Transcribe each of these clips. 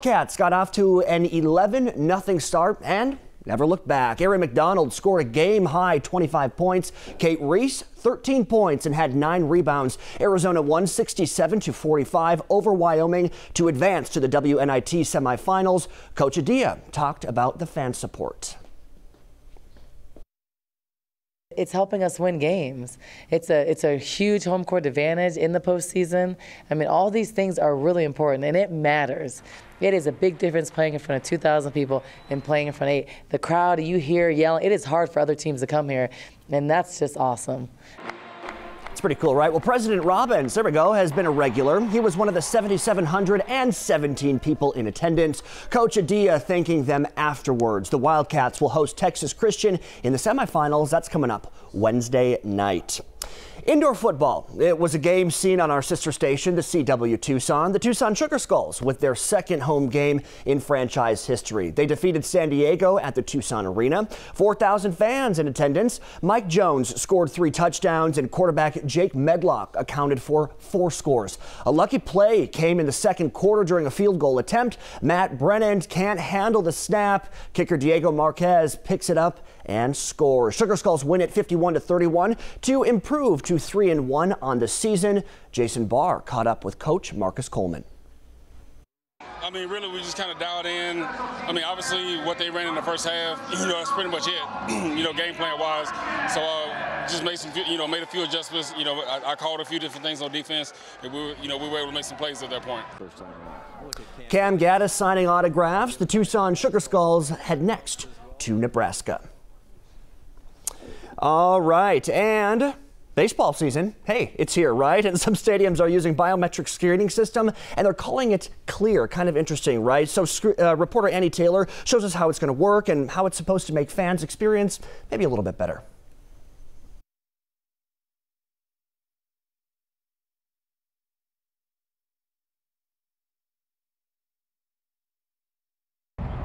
Cats got off to an 11-0 start and never looked back. Erin McDonald scored a game-high 25 points. Kate Reese, 13 points and had 9 rebounds. Arizona won 67-45 over Wyoming to advance to the WNIT semifinals. Coach Adia talked about the fan support. It's helping us win games. It's a huge home court advantage in the postseason. I mean, all these things are really important, and it matters. It is a big difference playing in front of 2,000 people and playing in front of 8. The crowd, you hear yelling. It is hard for other teams to come here, and that's just awesome. It's pretty cool, right? Well, President Robbins, there we go, has been a regular. He was one of the 7,717 people in attendance. Coach Adia thanking them afterwards. The Wildcats will host Texas Christian in the semifinals. That's coming up Wednesday night. Indoor football. It was a game seen on our sister station, the CW Tucson. The Tucson Sugar Skulls with their second home game in franchise history. They defeated San Diego at the Tucson Arena. 4,000 fans in attendance. Mike Jones scored 3 touchdowns and quarterback Jake Medlock accounted for 4 scores. A lucky play came in the second quarter during a field goal attempt. Matt Brennan can't handle the snap. Kicker Diego Marquez picks it up and scores. Sugar Skulls win it 51-31 to improve to 3-1 on the season. Jason Barr caught up with Coach Marcus Coleman. I mean, really, we just kind of dialed in. I mean, obviously, what they ran in the first half, that's pretty much it, game plan wise. So just made some, made a few adjustments. I called a few different things on defense, and we were able to make some plays at that point. Cam Gaddis signing autographs. The Tucson Sugar Skulls head next to Nebraska. All right, and baseball season, hey, it's here, right? And some stadiums are using biometric screening system, and they're calling it Clear. Kind of interesting, right? So reporter Annie Taylor shows us how it's going to work and how it's supposed to make fans' experience maybe a little bit better.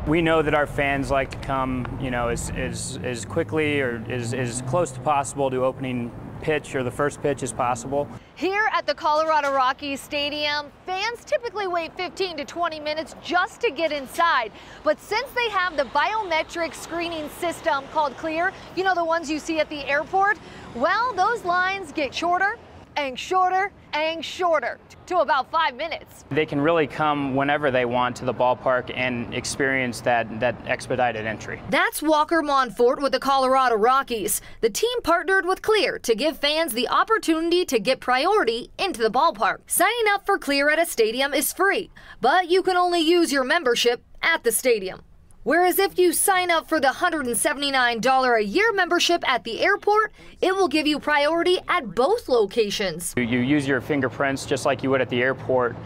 We know that our fans like to come, as quickly or as close to possible to opening pitch or the first pitch as possible. Here at the Colorado Rockies Stadium, fans typically wait 15 to 20 minutes just to get inside. But since they have the biometric screening system called Clear, the ones you see at the airport, well, those lines get shorter and shorter and shorter to about 5 minutes. They can really come whenever they want to the ballpark and experience that expedited entry. That's Walker Monfort with the Colorado Rockies. The team partnered with Clear to give fans the opportunity to get priority into the ballpark. Signing up for Clear at a stadium is free, but you can only use your membership at the stadium. Whereas if you sign up for the $179 a year membership at the airport, it will give you priority at both locations. You use your fingerprints just like you would at the airport.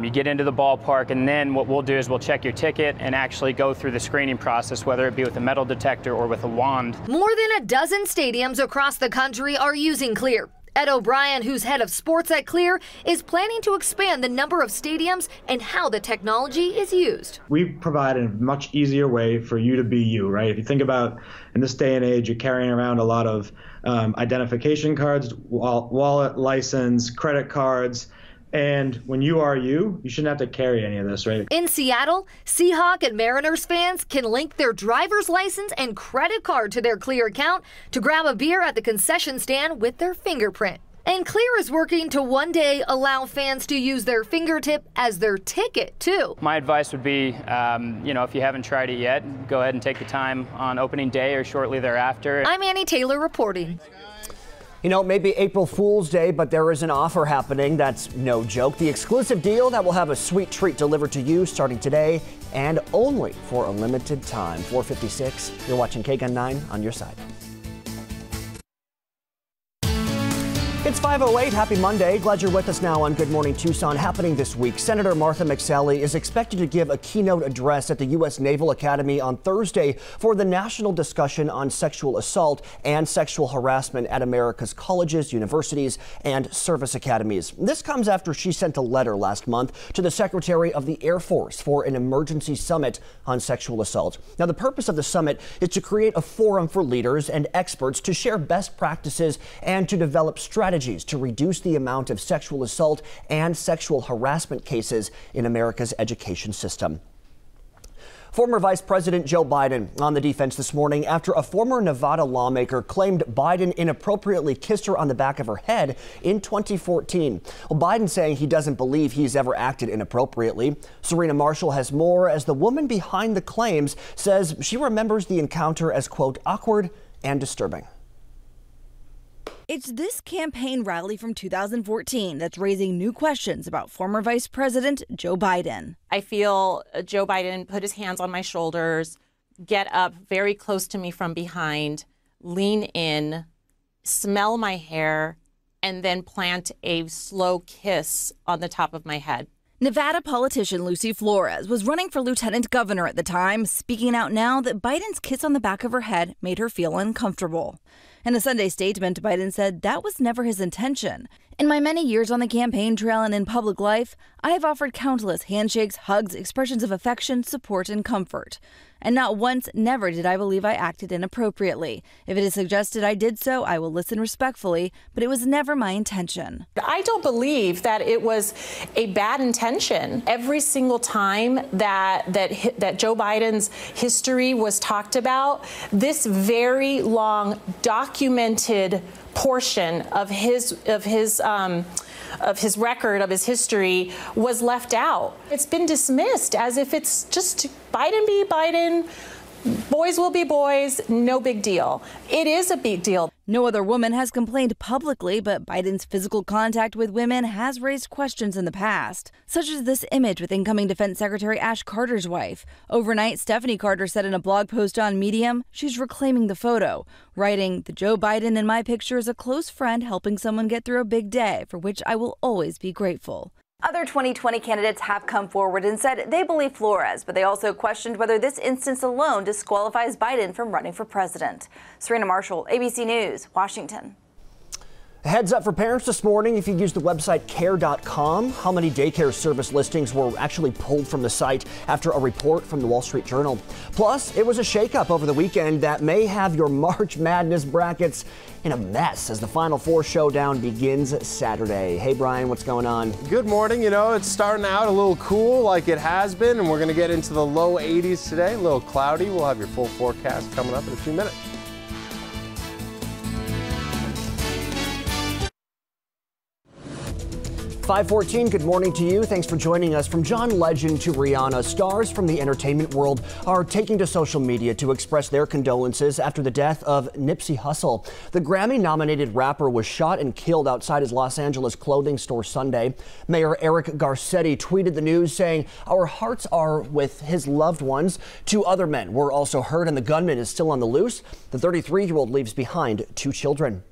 You get into the ballpark, and then what we'll do is we'll check your ticket and actually go through the screening process, whether it be with a metal detector or with a wand. More than a dozen stadiums across the country are using Clear. Ed O'Brien, who's head of sports at Clear, is planning to expand the number of stadiums and how the technology is used. We provide a much easier way for you to be you, right? If you think about in this day and age, you're carrying around a lot of identification cards, wallet, license, credit cards. And when you are you shouldn't have to carry any of this, right? In Seattle, Seahawk and Mariners fans can link their driver's license and credit card to their Clear account to grab a beer at the concession stand with their fingerprint. And Clear is working to one day allow fans to use their fingertip as their ticket, too. My advice would be, if you haven't tried it yet, go ahead and take the time on opening day or shortly thereafter. I'm Annie Taylor reporting. Maybe April Fool's Day, but there is an offer happening that's no joke. The exclusive deal that will have a sweet treat delivered to you starting today and only for a limited time. 4:56. You're watching KGUN 9 on your side. It's 5:08. Happy Monday. Glad you're with us now on Good Morning Tucson. Happening this week, Senator Martha McSally is expected to give a keynote address at the U.S. Naval Academy on Thursday for the national discussion on sexual assault and sexual harassment at America's colleges, universities, and service academies. This comes after she sent a letter last month to the Secretary of the Air Force for an emergency summit on sexual assault. Now, the purpose of the summit is to create a forum for leaders and experts to share best practices and to develop strategies strategies to reduce the amount of sexual assault and sexual harassment cases in America's education system. Former Vice President Joe Biden on the defense this morning after a former Nevada lawmaker claimed Biden inappropriately kissed her on the back of her head in 2014. Well, Biden saying he doesn't believe he's ever acted inappropriately. Serena Marshall has more as the woman behind the claims says she remembers the encounter as, quote, awkward and disturbing. It's this campaign rally from 2014 that's raising new questions about former Vice President Joe Biden. I feel Joe Biden put his hands on my shoulders, get up very close to me from behind, lean in, smell my hair, and then plant a slow kiss on the top of my head. Nevada politician Lucy Flores was running for lieutenant governor at the time, speaking out now that Biden's kiss on the back of her head made her feel uncomfortable. In a Sunday statement, Biden said that was never his intention. In my many years on the campaign trail and in public life, I have offered countless handshakes, hugs, expressions of affection, support, and comfort. And not once, never did I believe I acted inappropriately. If it is suggested I did so, I will listen respectfully, but it was never my intention. I don't believe that it was a bad intention. Every single time that Joe Biden's history was talked about, this very long documented portion of his record, of his history, was left out. It's been dismissed as if it's just Biden be Biden, boys will be boys, no big deal. It is a big deal. No other woman has complained publicly, but Biden's physical contact with women has raised questions in the past, such as this image with incoming Defense Secretary Ash Carter's wife. Overnight, Stephanie Carter said in a blog post on Medium she's reclaiming the photo, writing, "The Joe Biden in my picture is a close friend helping someone get through a big day, for which I will always be grateful." Other 2020 candidates have come forward and said they believe Flores, but they also questioned whether this instance alone disqualifies Biden from running for president. Serena Marshall, ABC News, Washington. Heads up for parents this morning. If you use the website care.com, how many daycare service listings were actually pulled from the site after a report from the Wall Street Journal. Plus, it was a shakeup over the weekend that may have your March Madness brackets in a mess as the Final Four showdown begins Saturday. Hey, Brian, what's going on? Good morning. You know, it's starting out a little cool like it has been, and we're going to get into the low 80s today. A little cloudy. We'll have your full forecast coming up in a few minutes. .514, good morning to you. Thanks for joining us. From John Legend to Rihanna, stars from the entertainment world are taking to social media to express their condolences after the death of Nipsey Hussle. The Grammy-nominated rapper was shot and killed outside his Los Angeles clothing store Sunday. Mayor Eric Garcetti tweeted the news saying, "Our hearts are with his loved ones." 2 other men were also hurt and the gunman is still on the loose. The 33-year-old leaves behind 2 children.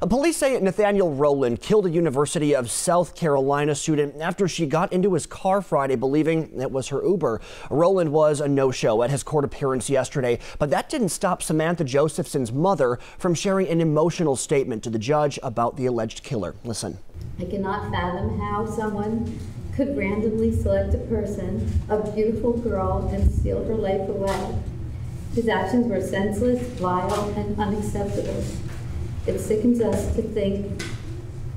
Police say Nathaniel Rowland killed a University of South Carolina student after she got into his car Friday believing it was her Uber. Rowland was a no-show at his court appearance yesterday, but that didn't stop Samantha Josephson's mother from sharing an emotional statement to the judge about the alleged killer. Listen. "I cannot fathom how someone could randomly select a person, a beautiful girl, and steal her life away. His actions were senseless, vile, and unacceptable. It sickens us to think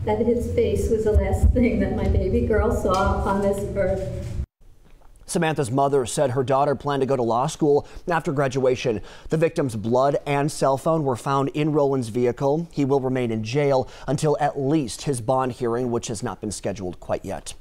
that his face was the last thing that my baby girl saw on this earth." Samantha's mother said her daughter planned to go to law school after graduation. The victim's blood and cell phone were found in Rowland's vehicle. He will remain in jail until at least his bond hearing, which has not been scheduled quite yet.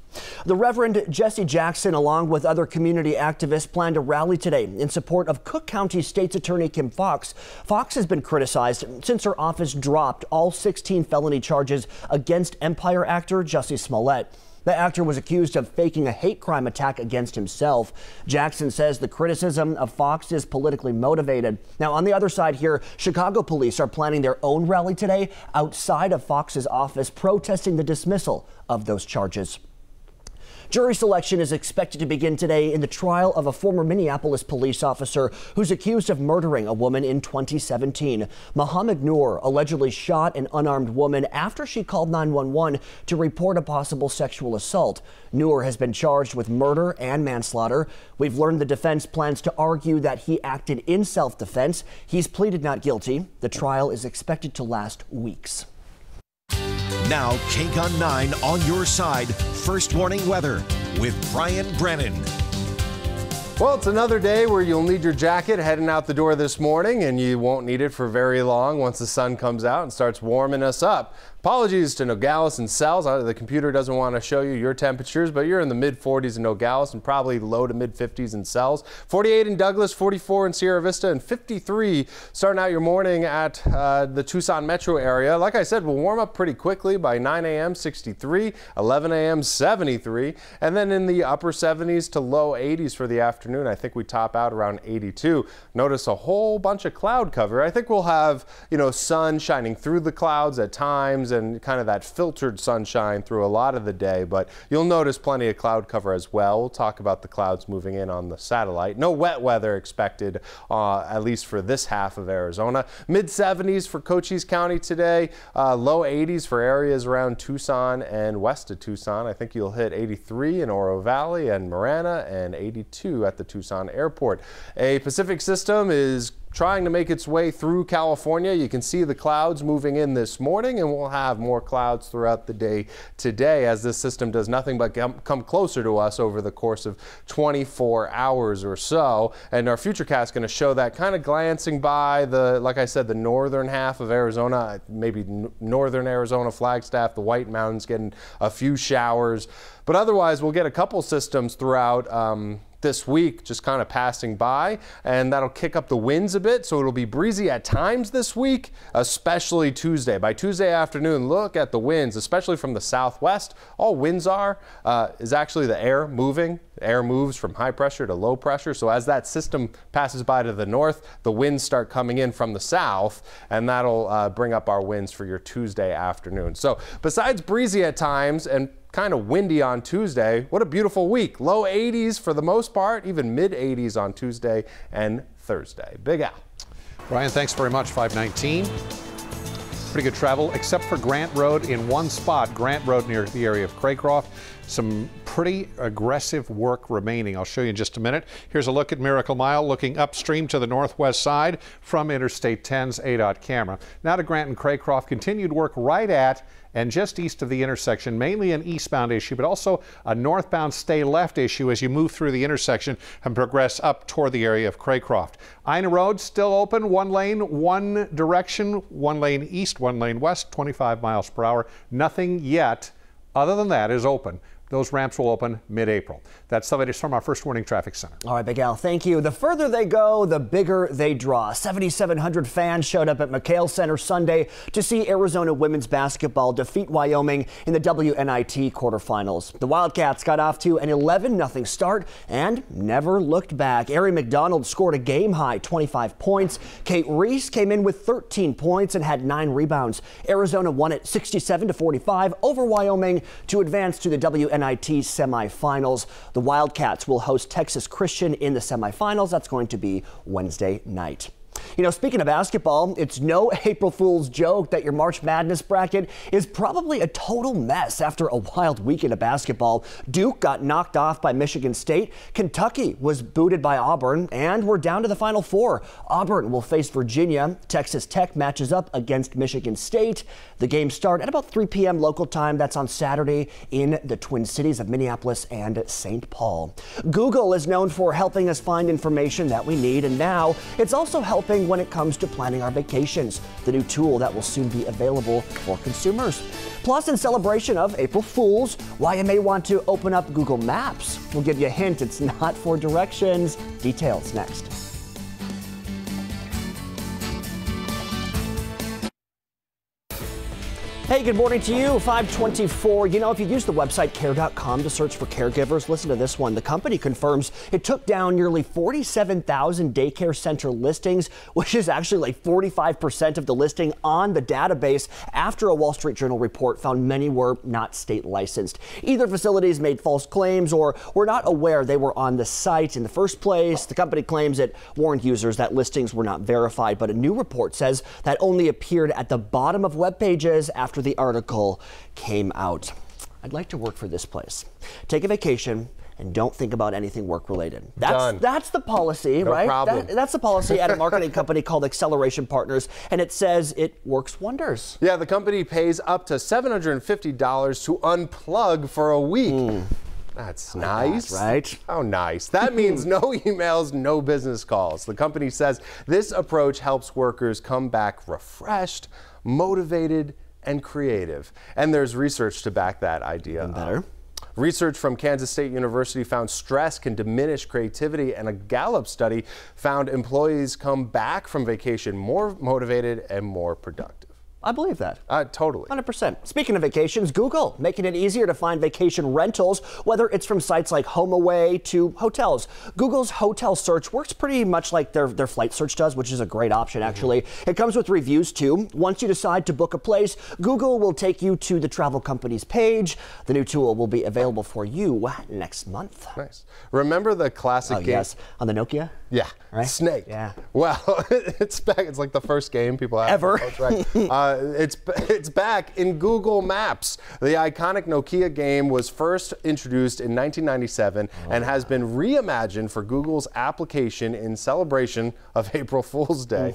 The Reverend Jesse Jackson, along with other community activists, plan to rally today in support of Cook County State's Attorney Kim Foxx. Foxx has been criticized since her office dropped all 16 felony charges against Empire actor Jussie Smollett. The actor was accused of faking a hate crime attack against himself. Jackson says the criticism of Foxx is politically motivated. Now, on the other side here, Chicago police are planning their own rally today outside of Foxx's office, protesting the dismissal of those charges. Jury selection is expected to begin today in the trial of a former Minneapolis police officer who's accused of murdering a woman in 2017. Mohammed Noor allegedly shot an unarmed woman after she called 911 to report a possible sexual assault. Noor has been charged with murder and manslaughter. We've learned the defense plans to argue that he acted in self-defense. He's pleaded not guilty. The trial is expected to last weeks. Now, KCON 9 on your side. First warning weather with Brian Brennan. Well, it's another day where you'll need your jacket heading out the door this morning, and you won't need it for very long once the sun comes out and starts warming us up. Apologies to Nogales and Sells. The computer doesn't want to show you your temperatures, but you're in the mid-40s in Nogales and probably low to mid-50s in Sells. 48 in Douglas, 44 in Sierra Vista, and 53 starting out your morning at the Tucson metro area. Like I said, we'll warm up pretty quickly. By 9 a.m., 63, 11 a.m., 73, and then in the upper 70s to low 80s for the afternoon. I think we top out around 82. Notice a whole bunch of cloud cover. I think we'll have, sun shining through the clouds at times, and kind of that filtered sunshine through a lot of the day, but you'll notice plenty of cloud cover as well. We'll talk about the clouds moving in on the satellite. No wet weather expected, at least for this half of Arizona. Mid 70s for Cochise County today, low 80s for areas around Tucson and west of Tucson. I think you'll hit 83 in Oro Valley and Marana, and 82 at the Tucson airport. A Pacific system is trying to make its way through California. You can see the clouds moving in this morning, and we'll have more clouds throughout the day today as this system does nothing but come closer to us over the course of 24 hours or so. And our futurecast is going to show that kind of glancing by like I said, the northern half of Arizona, maybe northern Arizona, Flagstaff, the White Mountains getting a few showers. But otherwise, we'll get a couple systems throughout this week just kind of passing by, and that'll kick up the winds a bit, so it'll be breezy at times this week, especially Tuesday. By Tuesday afternoon, look at the winds, especially from the southwest. All winds is actually the air moving. The air moves from high pressure to low pressure, so as that system passes by to the north, the winds start coming in from the south, and that'll bring up our winds for your Tuesday afternoon. So besides breezy at times and kind of windy on Tuesday, what a beautiful week. Low 80s for the most part, even mid 80s on Tuesday and Thursday. Big Al. Brian, thanks very much. 519. Pretty good travel, except for Grant Road in one spot. Grant Road near the area of Craycroft. Some pretty aggressive work remaining. I'll show you in just a minute. Here's a look at Miracle Mile, looking upstream to the northwest side from Interstate 10's ADOT camera. Now to Grant and Craycroft. Continued work right at and just east of the intersection, mainly an eastbound issue, but also a northbound stay left issue as you move through the intersection and progress up toward the area of Craycroft. Ina Road still open, one lane, one direction, one lane east, one lane west, 25 miles per hour. Nothing yet other than that is open. Those ramps will open mid-April. That's the latest from our First Warning Traffic Center. All right, Big Al, thank you. The further they go, the bigger they draw. 7,700 fans showed up at McHale Center Sunday to see Arizona women's basketball defeat Wyoming in the WNIT quarterfinals. The Wildcats got off to an 11-0 start and never looked back. Ari McDonald scored a game-high 25 points. Kate Reese came in with 13 points and had 9 rebounds. Arizona won it 67-45 over Wyoming to advance to the WNIT semifinals. The Wildcats will host Texas Christian in the semifinals. That's going to be Wednesday night. Speaking of basketball, it's no April Fool's joke that your March Madness bracket is probably a total mess after a wild weekend of basketball. Duke got knocked off by Michigan State. Kentucky was booted by Auburn, and we're down to the Final Four. Auburn will face Virginia. Texas Tech matches up against Michigan State. The games start at about 3 p.m. local time. That's on Saturday in the Twin Cities of Minneapolis and St. Paul. Google is known for helping us find information that we need, and now it's also helping when it comes to planning our vacations. The new tool that will soon be available for consumers. Plus, in celebration of April Fools, why you may want to open up Google Maps. We'll give you a hint, it's not for directions. Details next. Hey, good morning to you. 524. If you use the website care.com to search for caregivers, listen to this one. The company confirms it took down nearly 47,000 daycare center listings, which is actually like 45% of the listing on the database after a Wall Street Journal report found many were not state licensed. Either facilities made false claims or were not aware they were on the site in the first place. The company claims it warned users that listings were not verified, but a new report says that only appeared at the bottom of web pages after the article came out. I'd like to work for this place. Take a vacation and don't think about anything work-related. Done. That's the policy, No right? problem. That's the policy at a marketing company called Acceleration Partners, and it says it works wonders. Yeah, the company pays up to $750 to unplug for a week. That's nice. Right? How nice. That means no emails, no business calls. The company says this approach helps workers come back refreshed, motivated, and creative. And there's research to back that idea up. Research from Kansas State University found stress can diminish creativity, and a Gallup study found employees come back from vacation more motivated and more productive. I believe that. Totally. 100%. Speaking of vacations, Google making it easier to find vacation rentals, whether it's from sites like HomeAway to hotels. Google's hotel search works pretty much like their flight search does, which is a great option, actually. It comes with reviews, too. Once you decide to book a place, Google will take you to the travel company's page. The new tool will be available for you next month. Nice. Remember the classic game? Yes, on the Nokia? Yeah, right? Snake. Yeah. Well, it's back. It's like the first game people have ever. It's back in Google Maps. The iconic Nokia game was first introduced in 1997 and has been reimagined for Google's application in celebration of April Fool's Day.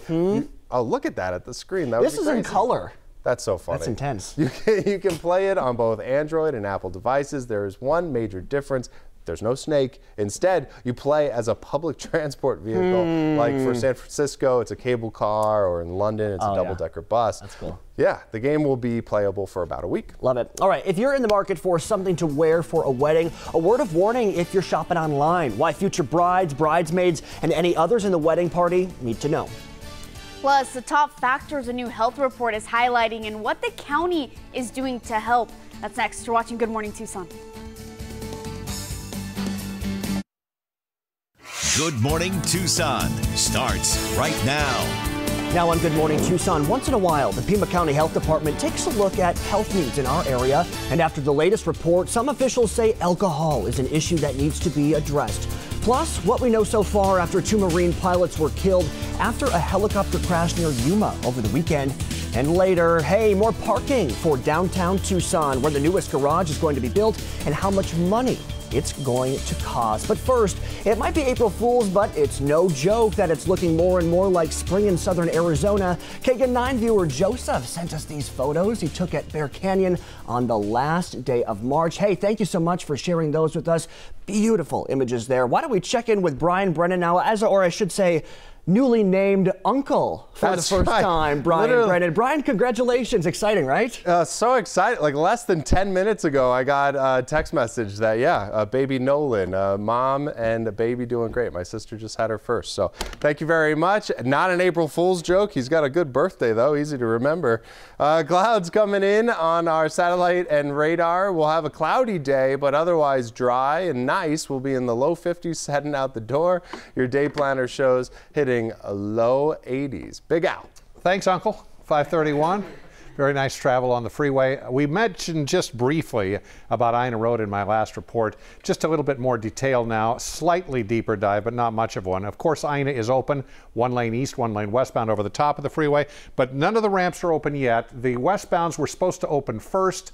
Oh, look at that at the screen. That this is in color. That's so funny. That's intense. You can play it on both Android and Apple devices. There is one major difference. There's no snake. Instead, you play as a public transport vehicle. Like for San Francisco, it's a cable car, or in London, it's a double-decker bus. That's cool. Yeah, the game will be playable for about a week. Love it. All right, if you're in the market for something to wear for a wedding, a word of warning if you're shopping online. Why future brides, bridesmaids, and any others in the wedding party need to know. Plus, the top factors a new health report is highlighting and what the county is doing to help. That's next. You're watching Good Morning Tucson. Good Morning Tucson starts right now. Now on Good Morning Tucson, once in a while, the Pima County Health Department takes a look at health needs in our area. And after the latest report, some officials say alcohol is an issue that needs to be addressed. Plus, what we know so far after 2 Marine pilots were killed after a helicopter crash near Yuma over the weekend. And later, hey, more parking for downtown Tucson, where the newest garage is going to be built, and how much money it's going to cost. But first, it might be April Fool's, but it's no joke that it's looking more and more like spring in southern Arizona. KGAN 9 viewer Joseph sent us these photos he took at Bear Canyon on the last day of March. Hey, thank you so much for sharing those with us. Beautiful images there. Why don't we check in with Brian Brennan now, or I should say, newly named uncle for the first time, Brian Brennan. Brian, congratulations. Exciting, right? So excited. Like less than 10 minutes ago, I got a text message that, baby Nolan, mom and a baby doing great. My sister just had her first. So thank you very much. Not an April Fool's joke. He's got a good birthday, though. Easy to remember. Clouds coming in on our satellite and radar. We'll have a cloudy day, but otherwise dry and nice. We'll be in the low 50s heading out the door. Your day planner shows hitting a low 80s. Big Al. Thanks, Uncle. 531. Very nice travel on the freeway. We mentioned just briefly about Ina Road in my last report. Just a little bit more detail now. Slightly deeper dive, but not much of one. Of course, Ina is open. 1 lane east, 1 lane westbound over the top of the freeway, but none of the ramps are open yet. The westbounds were supposed to open first,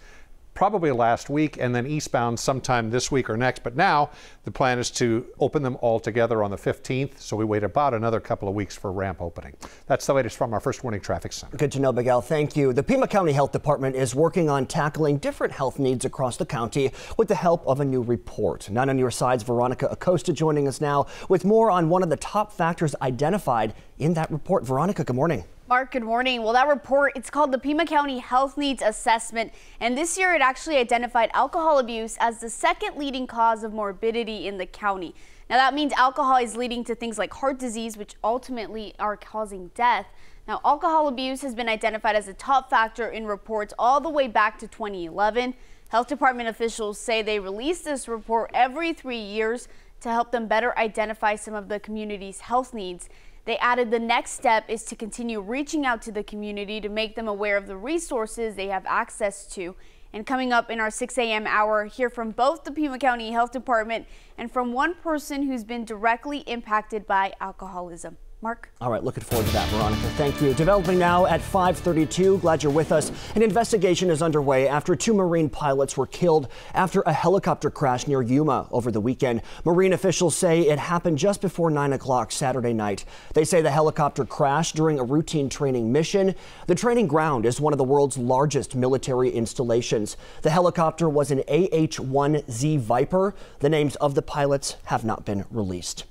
probably last week, and then eastbound sometime this week or next. But now the plan is to open them all together on the 15th, so we wait about another couple of weeks for ramp opening. That's the latest from our First Warning Traffic Center. Good to know, Big Al. Thank you. The Pima County Health Department is working on tackling different health needs across the county with the help of a new report. 9 on your side's Veronica Acosta joining us now with more on one of the top factors identified in that report. Veronica, good morning. Mark, good morning. Well, that report, it's called the Pima County Health Needs Assessment, and this year it actually identified alcohol abuse as the second leading cause of morbidity in the county. Now that means alcohol is leading to things like heart disease, which ultimately are causing death. Now, alcohol abuse has been identified as a top factor in reports all the way back to 2011. Health department officials say they release this report every 3 years to help them better identify some of the community's health needs. They added the next step is to continue reaching out to the community to make them aware of the resources they have access to. And coming up in our 6 a.m. hour, hear from both the Pima County Health Department and from one person who's been directly impacted by alcoholism. Mark? All right, looking forward to that, Veronica. Thank you. Developing now at 5:32. Glad you're with us. An investigation is underway after 2 Marine pilots were killed after a helicopter crash near Yuma over the weekend. Marine officials say it happened just before 9 o'clock Saturday night. They say the helicopter crashed during a routine training mission. The training ground is one of the world's largest military installations. The helicopter was an AH-1Z Viper. The names of the pilots have not been released.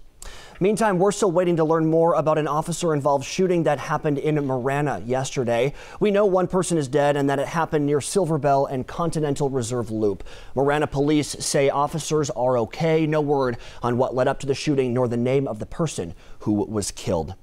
Meantime, we're still waiting to learn more about an officer-involved shooting that happened in Marana yesterday. We know 1 person is dead and that it happened near Silver Bell and Continental Reserve Loop. Marana police say officers are okay. No word on what led up to the shooting nor the name of the person who was killed.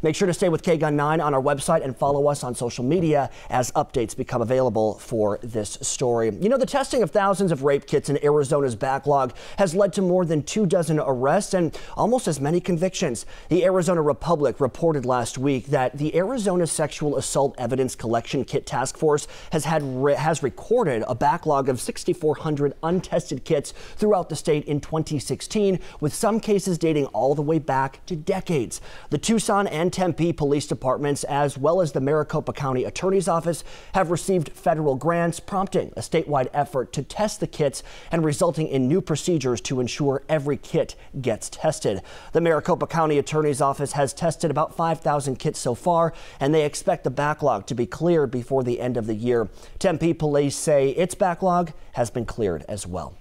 Make sure to stay with KGUN 9 on our website and follow us on social media as updates become available for this story. You know, the testing of thousands of rape kits in Arizona's backlog has led to more than 24 arrests and almost as many convictions. The Arizona Republic reported last week that the Arizona Sexual Assault Evidence Collection Kit Task Force has recorded a backlog of 6,400 untested kits throughout the state in 2016, with some cases dating all the way back to decades. The Tucson and Tempe police departments, as well as the Maricopa County Attorney's Office, have received federal grants, prompting a statewide effort to test the kits and resulting in new procedures to ensure every kit gets tested. The Maricopa County Attorney's Office has tested about 5,000 kits so far, and they expect the backlog to be cleared before the end of the year. Tempe police say its backlog has been cleared as well.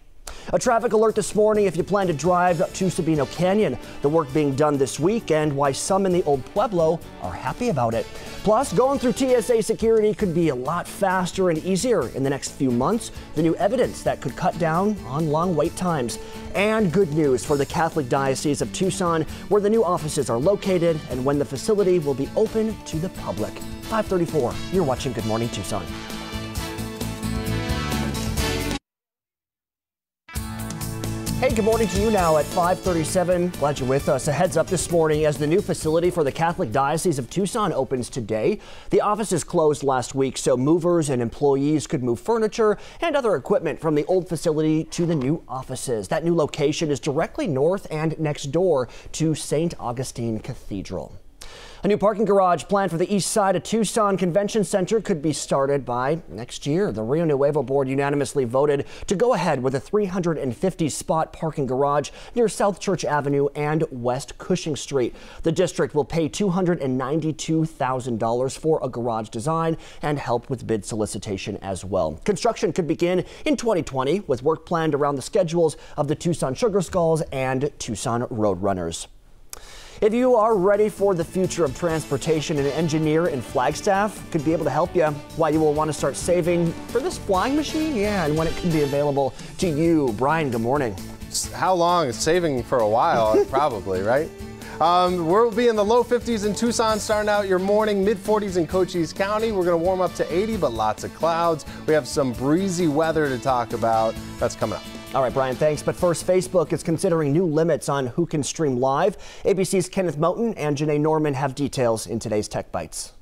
A traffic alert this morning if you plan to drive to Sabino Canyon. The work being done this week and why some in the Old Pueblo are happy about it. Plus, going through TSA security could be a lot faster and easier in the next few months. The new evidence that could cut down on long wait times. And good news for the Catholic Diocese of Tucson, where the new offices are located and when the facility will be open to the public. 5:34. You're watching Good Morning Tucson. Hey, good morning to you now at 5:37. Glad you're with us. A heads up this morning as the new facility for the Catholic Diocese of Tucson opens today. The offices closed last week, so movers and employees could move furniture and other equipment from the old facility to the new offices. That new location is directly north and next door to St. Augustine Cathedral. A new parking garage planned for the east side of Tucson Convention Center could be started by next year. The Rio Nuevo board unanimously voted to go ahead with a 350-spot parking garage near South Church Avenue and West Cushing Street. The district will pay $292,000 for a garage design and help with bid solicitation as well. Construction could begin in 2020 with work planned around the schedules of the Tucson Sugar Skulls and Tucson Roadrunners. If you are ready for the future of transportation, an engineer in Flagstaff could be able to help you. Why you will want to start saving for this flying machine? Yeah, and when it could be available to you. Brian, good morning. How long? It's saving for a while, probably, right? We'll be in the low 50s in Tucson, starting out your morning, mid 40s in Cochise County. We're going to warm up to 80, but lots of clouds. We have some breezy weather to talk about. That's coming up. All right, Brian, thanks. But first, Facebook is considering new limits on who can stream live. ABC's Kenneth Moten and Janae Norman have details in today's Tech Bites.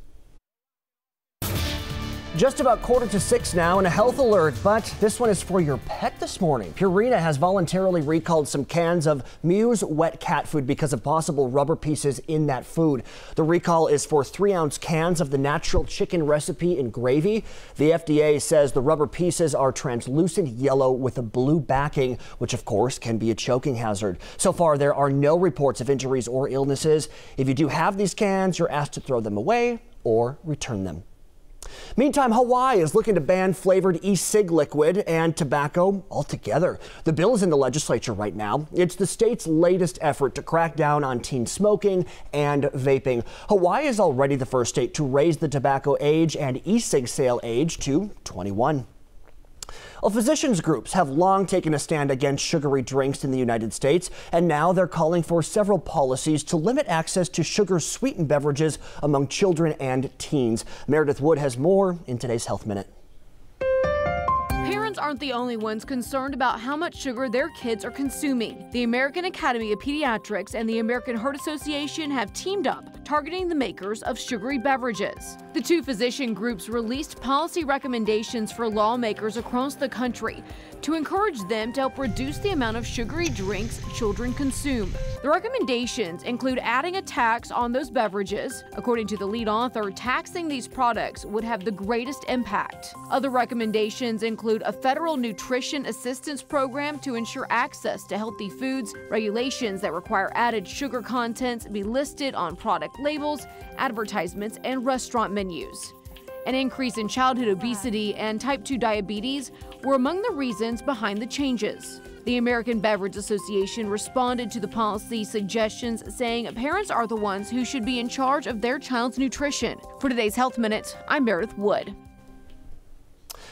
Just about 5:45 now and a health alert, but this one is for your pet this morning. Purina has voluntarily recalled some cans of Mew's wet cat food because of possible rubber pieces in that food. The recall is for 3-ounce cans of the natural chicken recipe in gravy. The FDA says the rubber pieces are translucent yellow with a blue backing, which of course can be a choking hazard. So far, there are no reports of injuries or illnesses. If you do have these cans, you're asked to throw them away or return them. Meantime, Hawaii is looking to ban flavored e-cig liquid and tobacco altogether. The bill is in the legislature right now. It's the state's latest effort to crack down on teen smoking and vaping. Hawaii is already the first state to raise the tobacco age and e-cig sale age to 21. Well, physicians groups have long taken a stand against sugary drinks in the United States, and now they're calling for several policies to limit access to sugar-sweetened beverages among children and teens. Meredith Wood has more in today's Health Minute. Parents aren't the only ones concerned about how much sugar their kids are consuming. The American Academy of Pediatrics and the American Heart Association have teamed up, targeting the makers of sugary beverages. The two physician groups released policy recommendations for lawmakers across the country to encourage them to help reduce the amount of sugary drinks children consume. The recommendations include adding a tax on those beverages. According to the lead author, taxing these products would have the greatest impact. Other recommendations include a federal nutrition assistance program to ensure access to healthy foods, regulations that require added sugar contents be listed on product labels, advertisements, and restaurant menus. An increase in childhood obesity and type 2 diabetes were among the reasons behind the changes. The American Beverage Association responded to the policy suggestions, saying parents are the ones who should be in charge of their child's nutrition. For today's Health Minute, I'm Meredith Wood.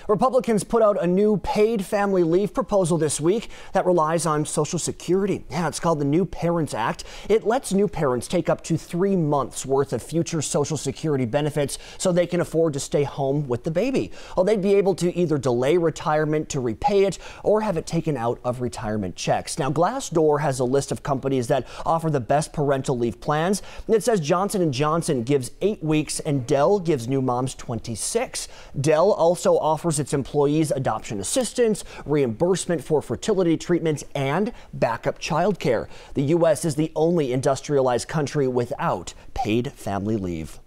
Republicans put out a new paid family leave proposal this week that relies on Social Security. Yeah, it's called the New Parents Act. It lets new parents take up to 3 months worth of future Social Security benefits so they can afford to stay home with the baby. Well, they'd be able to either delay retirement to repay it or have it taken out of retirement checks. Now, Glassdoor has a list of companies that offer the best parental leave plans. It says Johnson & Johnson gives 8 weeks and Dell gives new moms 26. Dell also offers its employees adoption assistance, reimbursement for fertility treatments, and backup childcare. The U.S. is the only industrialized country without paid family leave.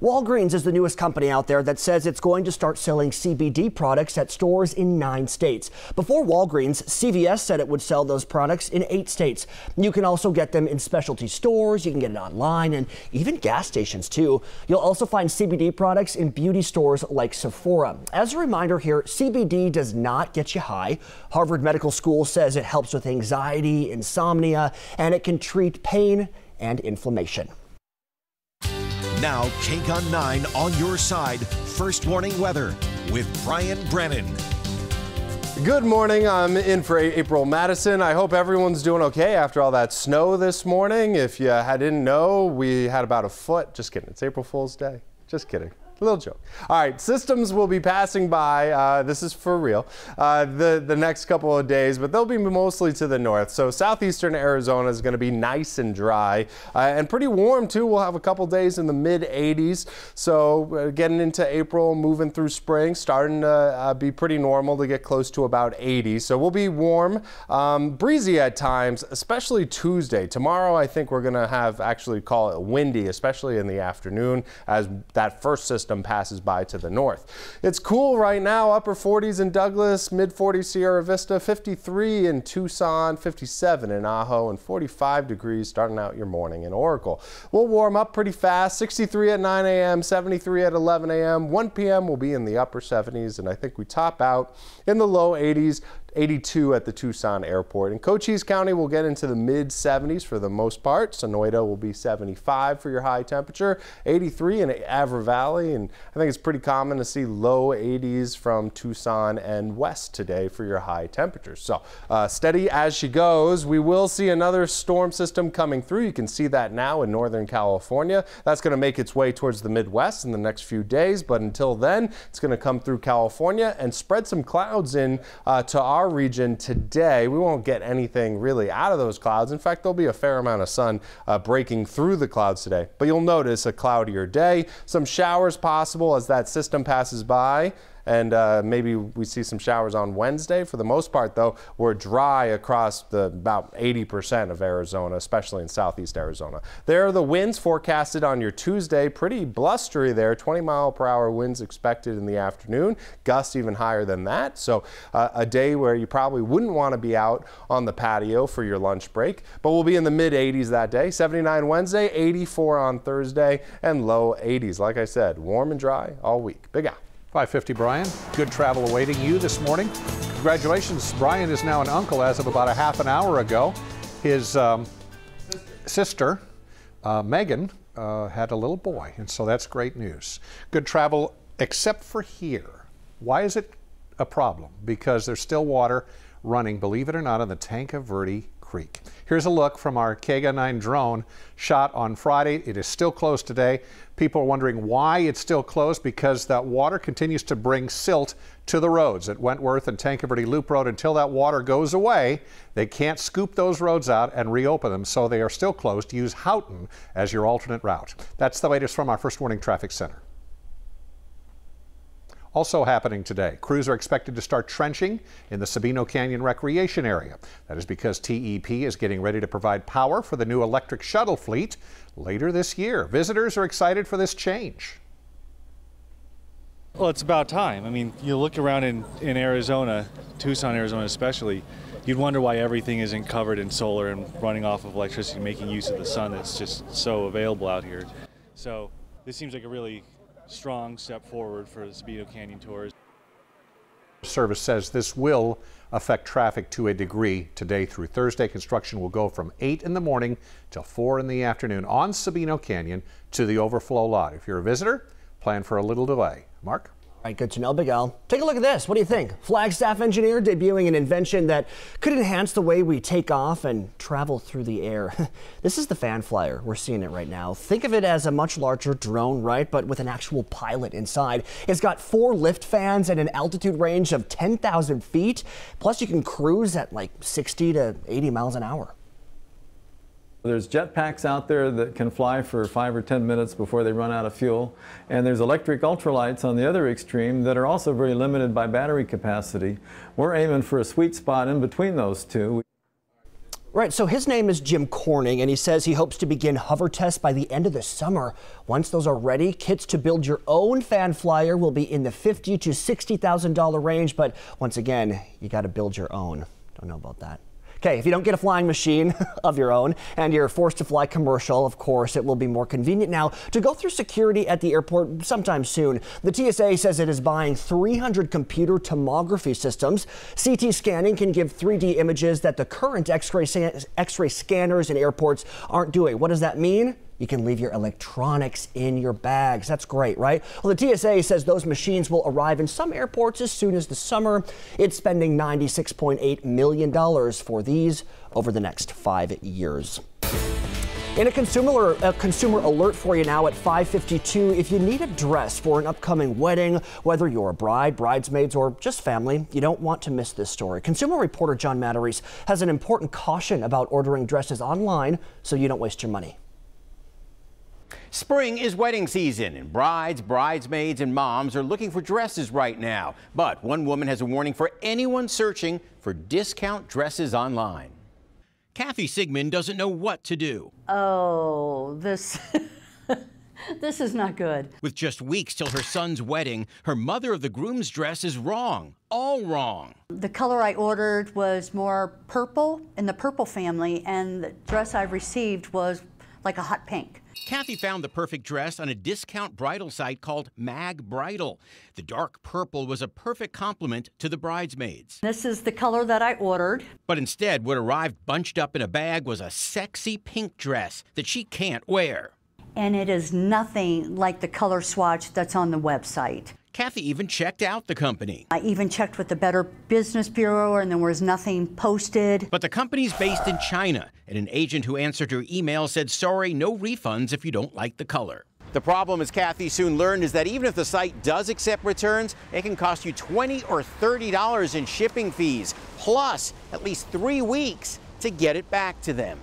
Walgreens is the newest company out there that says it's going to start selling CBD products at stores in 9 states. Before Walgreens, CVS said it would sell those products in 8 states. You can also get them in specialty stores, you can get it online, and even gas stations too. You'll also find CBD products in beauty stores like Sephora. As a reminder here, CBD does not get you high. Harvard Medical School says it helps with anxiety, insomnia, and it can treat pain and inflammation. Now, Cake on 9 on your side. First warning weather with Brian Brennan. Good morning. I'm in for April Madison. I hope everyone's doing okay after all that snow this morning. If you didn't know, we had about a foot. Just kidding. It's April Fool's Day. Just kidding. A little joke. All right, systems will be passing by, this is for real, the next couple of days, but they'll be mostly to the north. So southeastern Arizona is going to be nice and dry and pretty warm too. We'll have a couple days in the mid 80s. So getting into April, moving through spring, starting to be pretty normal to get close to about 80. So we'll be warm, breezy at times, especially Tuesday. Tomorrow, I think we're going to have call it windy, especially in the afternoon as that first system passes by to the north. It's cool right now, upper 40s in Douglas, mid 40s Sierra Vista, 53 in Tucson, 57 in Ajo, and 45 degrees starting out your morning in Oracle. We'll warm up pretty fast, 63 at 9 a.m., 73 at 11 a.m., 1 p.m. will be in the upper 70s, and I think we top out in the low 80s. 82 at the Tucson airport. In Cochise County, we'll get into the mid 70s for the most part. Sonoyta will be 75 for your high temperature, 83 in Avra Valley, and I think it's pretty common to see low 80s from Tucson and west today for your high temperatures. So steady as she goes. We will see another storm system coming through. You can see that now in Northern California. That's going to make its way towards the Midwest in the next few days, but until then, it's going to come through California and spread some clouds in to our region today. We won't get anything really out of those clouds. In fact, there'll be a fair amount of sun breaking through the clouds today, but you'll notice a cloudier day. Some showers possible as that system passes by. And maybe we see some showers on Wednesday. For the most part, though, we're dry across about 80% of Arizona, especially in southeast Arizona. There are the winds forecasted on your Tuesday. Pretty blustery there, 20-mile-per-hour winds expected in the afternoon. Gusts even higher than that. So a day where you probably wouldn't want to be out on the patio for your lunch break. But we'll be in the mid-80s that day. 79 Wednesday, 84 on Thursday, and low 80s. Like I said, warm and dry all week. Big out. 5:50, Brian. Good travel awaiting you this morning. Congratulations. Brian is now an uncle as of about a half an hour ago. His sister, Megan, had a little boy, and so that's great news. Good travel, except for here. Why is it a problem? Because there's still water running, believe it or not, in the Tanca Verde Creek. Here's a look from our KGUN 9 drone shot on Friday. It is still closed today. People are wondering why it's still closed, because that water continues to bring silt to the roads at Wentworth and Tankerville Loop Road. Until that water goes away, they can't scoop those roads out and reopen them, so they are still closed. Use Houghton as your alternate route. That's the latest from our First Warning Traffic Center. Also happening today, crews are expected to start trenching in the Sabino Canyon Recreation Area. That is because TEP is getting ready to provide power for the new electric shuttle fleet later this year. Visitors are excited for this change. Well, it's about time. I mean, you look around in Arizona, Tucson, Arizona especially, you'd wonder why everything isn't covered in solar and running off of electricity, making use of the sun that's just so available out here. So this seems like a really strong step forward for the Sabino Canyon tours. Service says this will affect traffic to a degree today through Thursday. Construction will go from 8 in the morning till 4 in the afternoon on Sabino Canyon to the overflow lot. If you're a visitor, plan for a little delay. Mark? All right, good to know, Big L. Take a look at this. What do you think? Flagstaff engineer debuting an invention that could enhance the way we take off and travel through the air. This is the Fan Flyer. We're seeing it right now. Think of it as a much larger drone, right? But with an actual pilot inside. It's got 4 lift fans and an altitude range of 10,000 feet. Plus, you can cruise at like 60 to 80 miles an hour. There's jetpacks out there that can fly for 5 or 10 minutes before they run out of fuel. And there's electric ultralights on the other extreme that are also very limited by battery capacity. We're aiming for a sweet spot in between those two. Right, so his name is Jim Corning, and he says he hopes to begin hover tests by the end of the summer. Once those are ready, kits to build your own Fan Flyer will be in the $50,000 to $60,000 range. But once again, you got to build your own. Don't know about that. Okay, if you don't get a flying machine of your own and you're forced to fly commercial, of course, it will be more convenient now to go through security at the airport sometime soon. The TSA says it is buying 300 computer tomography systems. CT scanning can give 3D images that the current X-ray scanners in airports aren't doing. What does that mean? You can leave your electronics in your bags. That's great, right? Well, the TSA says those machines will arrive in some airports as soon as the summer. It's spending $96.8 million for these over the next 5 years. In a consumer alert for you now at 5:52, if you need a dress for an upcoming wedding, whether you're a bride, bridesmaids, or just family, you don't want to miss this story. Consumer reporter John Matteries has an important caution about ordering dresses online so you don't waste your money. Spring is wedding season, and brides, bridesmaids, and moms are looking for dresses right now. But one woman has a warning for anyone searching for discount dresses online. Kathy Sigmund doesn't know what to do. Oh, this is not good. With just weeks till her son's wedding, her mother of the groom's dress is wrong. All wrong. The color I ordered was more purple, in the purple family, and the dress I received was like a hot pink. Kathy found the perfect dress on a discount bridal site called Mag Bridal. The dark purple was a perfect complement to the bridesmaids. This is the color that I ordered. But instead, what arrived bunched up in a bag was a sexy pink dress that she can't wear. And it is nothing like the color swatch that's on the website. Kathy even checked out the company. I even checked with the Better Business Bureau, and there was nothing posted. But the company's based in China, and an agent who answered her email said, sorry, no refunds if you don't like the color. The problem, as Kathy soon learned, is that even if the site does accept returns, it can cost you $20 or $30 in shipping fees, plus at least 3 weeks to get it back to them.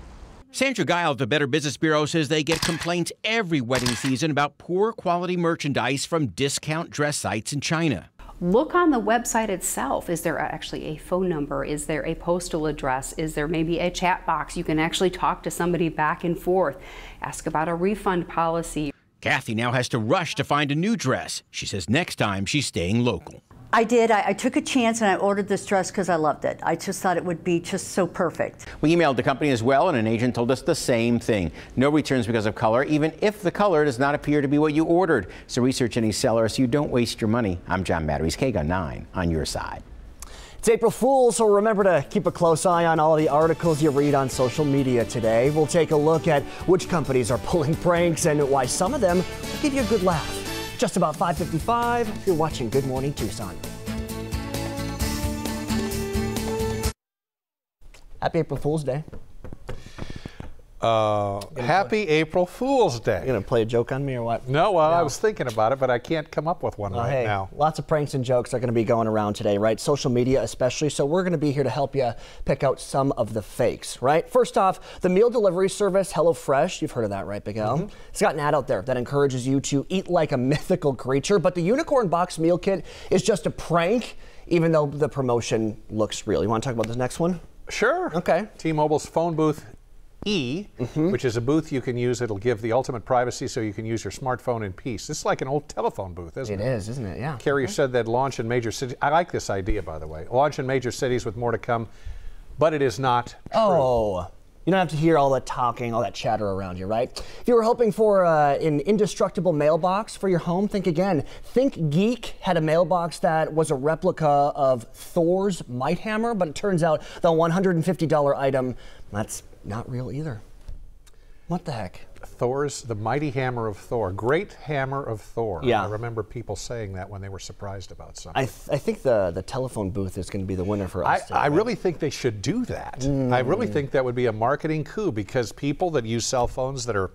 Sandra Guile of the Better Business Bureau says they get complaints every wedding season about poor quality merchandise from discount dress sites in China. Look on the website itself. Is there actually a phone number? Is there a postal address? Is there maybe a chat box? You can actually talk to somebody back and forth. Ask about a refund policy. Kathy now has to rush to find a new dress. She says next time she's staying local. I did. I took a chance and I ordered this dress because I loved it. I just thought it would be just so perfect. We emailed the company as well, and an agent told us the same thing. No returns because of color, even if the color does not appear to be what you ordered. So research any seller so you don't waste your money. I'm John Matteries, KGUN 9 on your side. It's April Fool's, so remember to keep a close eye on all the articles you read on social media today. We'll take a look at which companies are pulling pranks and why some of them will give you a good laugh. Just about 5:55, you're watching Good Morning Tucson. Happy April Fool's Day. Happy April Fool's Day. You gonna play a joke on me or what? No, well, I was thinking about it, but I can't come up with one right now. Lots of pranks and jokes are going to be going around today, right? Social media especially. So we're going to be here to help you pick out some of the fakes, right? First off, the meal delivery service HelloFresh. You've heard of that, right, Big Al? It's got an ad out there that encourages you to eat like a mythical creature, but the unicorn box meal kit is just a prank, even though the promotion looks real. You want to talk about this next one? Sure. Okay. T-Mobile's phone booth E, which is a booth you can use. It'll give the ultimate privacy so you can use your smartphone in peace. It's like an old telephone booth, isn't it? It is, isn't it? Yeah. Carrier said that launch in major cities. I like this idea, by the way. Launch in major cities with more to come, but it is not true. Oh. You don't have to hear all that talking, all that chatter around you, right? If you were hoping for an indestructible mailbox for your home, think again. Think Geek had a mailbox that was a replica of Thor's Might Hammer, but it turns out the $150 item, that's not real either. What the heck? Thor's, the mighty hammer of Thor. Great hammer of Thor. Yeah. I remember people saying that when they were surprised about something. I think the telephone booth is going to be the winner for us today. I really think they should do that. I really think that would be a marketing coup, because people that use cell phones that are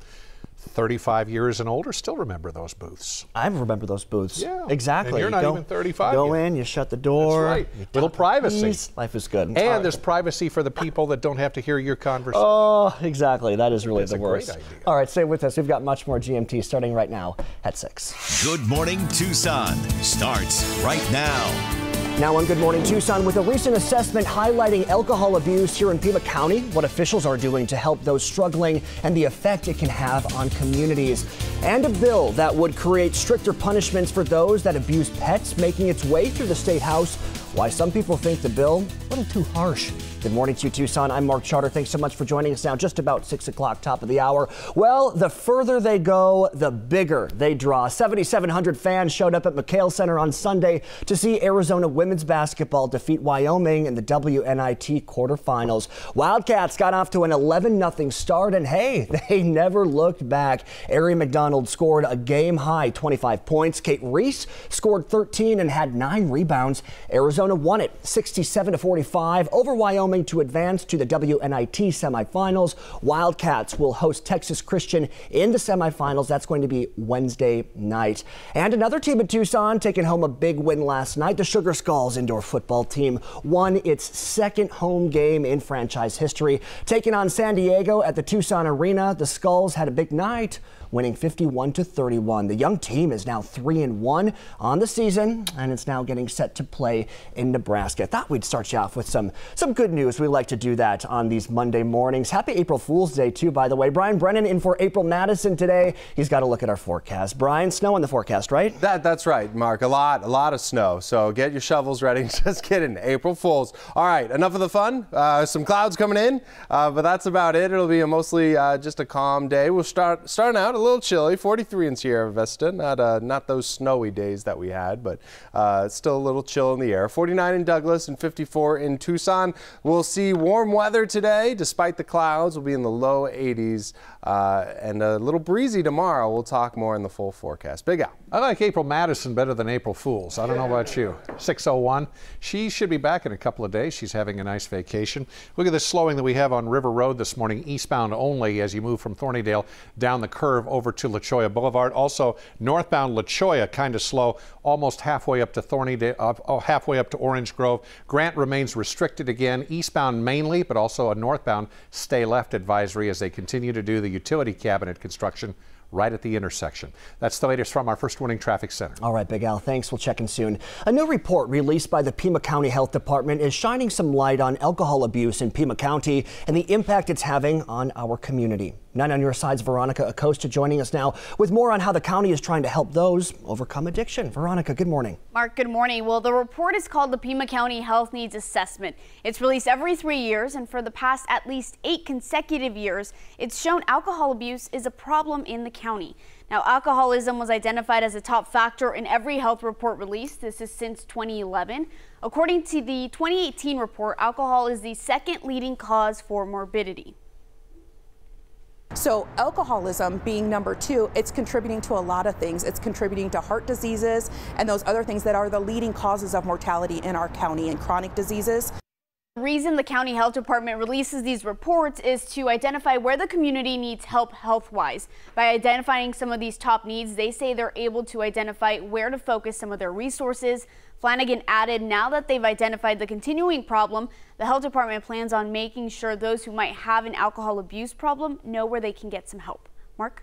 35 years and older still remember those booths. I remember those booths. Yeah. Exactly. And you're not even 35 Go yet. in, you shut the door. That's right. Little privacy. Life is good. And there's privacy for the people that don't have to hear your conversation. Oh, exactly. That is really the worst. Great idea. All right, stay with us. We've got much more GMT starting right now at 6. Good Morning Tucson starts right now. Now on Good Morning Tucson, with a recent assessment highlighting alcohol abuse here in Pima County, what officials are doing to help those struggling and the effect it can have on communities. And a bill that would create stricter punishments for those that abuse pets making its way through the State House. Why some people think the bill a little too harsh. Good morning to you, Tucson. I'm Mark Charter. Thanks so much for joining us now. Just about 6 o'clock, top of the hour. Well, the further they go, the bigger they draw. 7,700 fans showed up at McHale Center on Sunday to see Arizona women's basketball defeat Wyoming in the WNIT quarterfinals. Wildcats got off to an 11-0 start, and hey, they never looked back. Ari McDonald scored a game-high 25 points. Kate Reese scored 13 and had 9 rebounds. Arizona won it 67-45 over Wyoming to advance to the WNIT semifinals. Wildcats will host Texas Christian in the semifinals. That's going to be Wednesday night. And another team in Tucson taking home a big win last night. The Sugar Skulls indoor football team won its second home game in franchise history. Taking on San Diego at the Tucson Arena, the Skulls had a big night, winning 51-31. The young team is now 3-1 on the season, and it's now getting set to play in Nebraska. I thought we'd start you off with some good news. We like to do that on these Monday mornings. Happy April Fool's Day, too, by the way. Brian Brennan in for April Madison today. He's got a look at our forecast. Brian, snow in the forecast, right? That's right, Mark. A lot of snow. So get your shovels ready. Just kidding. April Fools. All right, enough of the fun. Some clouds coming in, but that's about it. It'll be a mostly just a calm day. We'll starting out a little chilly, 43 in Sierra Vista. Not those snowy days that we had, but it's still a little chill in the air. 49 in Douglas and 54 in Tucson. We'll see warm weather today, despite the clouds. We'll be in the low 80s and a little breezy tomorrow. We'll talk more in the full forecast. Big Al. I like April Madison better than April Fools. I don't know about you. 6:01. She should be back in a couple of days. She's having a nice vacation. Look at this slowing that we have on River Road this morning, eastbound only as you move from Thornydale down the curve over to La Cholla Boulevard. Also, northbound La Cholla kind of slow, almost halfway up to Thornydale, halfway up to Orange Grove. Grant remains restricted again, eastbound mainly, but also a northbound stay left advisory as they continue to do the utility cabinet construction right at the intersection. That's the latest from our First Warning Traffic Center. All right, Big Al, thanks. We'll check in soon. A new report released by the Pima County Health Department is shining some light on alcohol abuse in Pima County and the impact it's having on our community. 9 on your side's Veronica Acosta joining us now with more on how the county is trying to help those overcome addiction. Veronica, good morning. Mark, good morning. Well, the report is called the Pima County Health Needs Assessment. It's released every 3 years, and for the past at least 8 consecutive years, it's shown alcohol abuse is a problem in the county. Now, alcoholism was identified as a top factor in every health report released. This is since 2011. According to the 2018 report, alcohol is the second leading cause for morbidity. So alcoholism being number 2, it's contributing to a lot of things. It's contributing to heart diseases and those other things that are the leading causes of mortality in our county and chronic diseases. The reason the county health department releases these reports is to identify where the community needs help health-wise. By identifying some of these top needs, they say they're able to identify where to focus some of their resources. Flanagan added, now that they've identified the continuing problem, the health department plans on making sure those who might have an alcohol abuse problem know where they can get some help. Mark?